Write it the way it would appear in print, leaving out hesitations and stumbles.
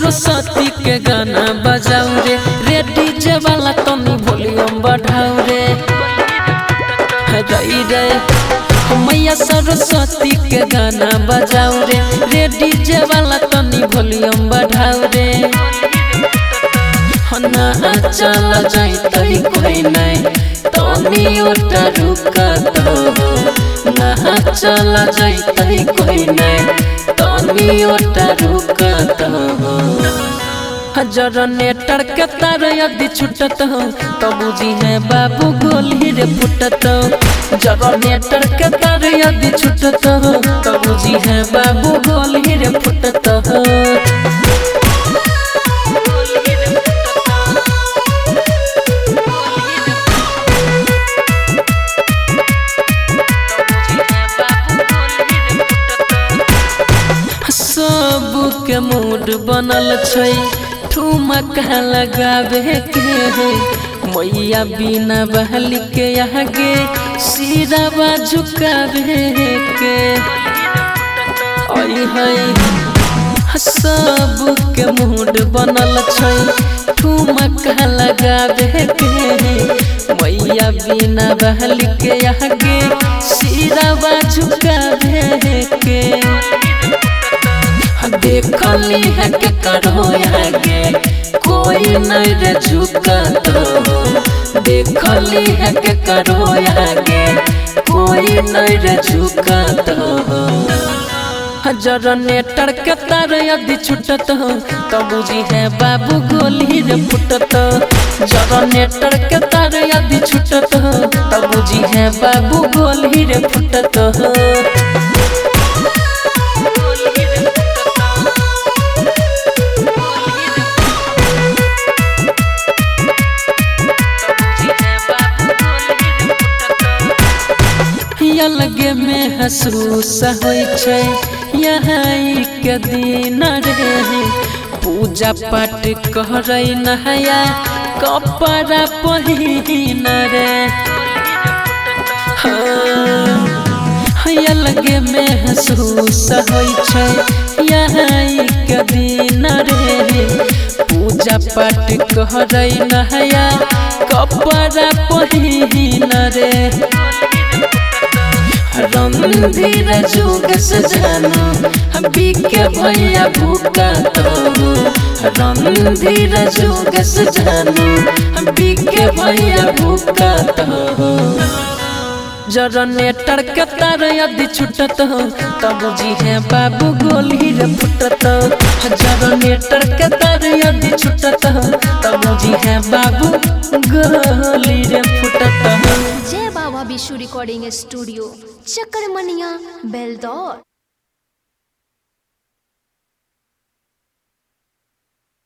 सरस्वती के गाना बजाऊ रे, रे डीजे वाला तनी वॉल्यूम बढ़ाऊ रे। रे मैया सरस्वती के गाना बजाऊ रे, रे डीजे वाला तनी वॉल्यूम बढ़ाऊ रे। ना चल जाई कोई नहीं तनी ओटा रुका तो, ना चल जाई कोई नहीं तनी ओटा रुका तो। जनरेटर के तार यदि छूटत हो तो बुझी है बाबू गोली रे फुटत। जनरेटर के तार यदि छूटत हो तो बुझी है बाबू गोली रे फुटत। सब के मूड बनल छै ठुमका लगावे के, मैया बिना बहली के आगे सिरवा झुकावे के। सब के मूड बनल छै ठुमका लगावे के, मैया बिना बहली के आगे सिरवा झुकावे के। देखली है के करो आगे कोई नहीं रे झुका तो, देखली है के करो आगे कोई नहीं रे झुका तो। जनरेटर के तार यदि छूटत हो तो बुझी है बाबू गोली रे फुटत। जनरेटर के तार यदि छूटत हो तो बुझी है बाबू गोली रे फुटत। अलगे महसूस होइ छै यहाँ के दिन रे, पूजा पाठ करे नया कपड़ा पहिन रे। अलगे महसूस होइ छै यहाँ के दिन रे, पूजा पाठ करे नया कपड़ा पहिन रे। रणधीर जुग सजानो बिके भैया भूका तो, रणधीर जुग सजानो बिके भैया भूका तो। जनरेटर के तार यदि छूटत हो तो बुझी है बाबू गोली रे फुटत। जनरेटर के तार यदि छूटत हो तो बुझी है बाबू गोली रे फुटत। जय बाबा विशु रिकॉर्डिंग स्टूडियो, चक्कर मनिया बेलदौर।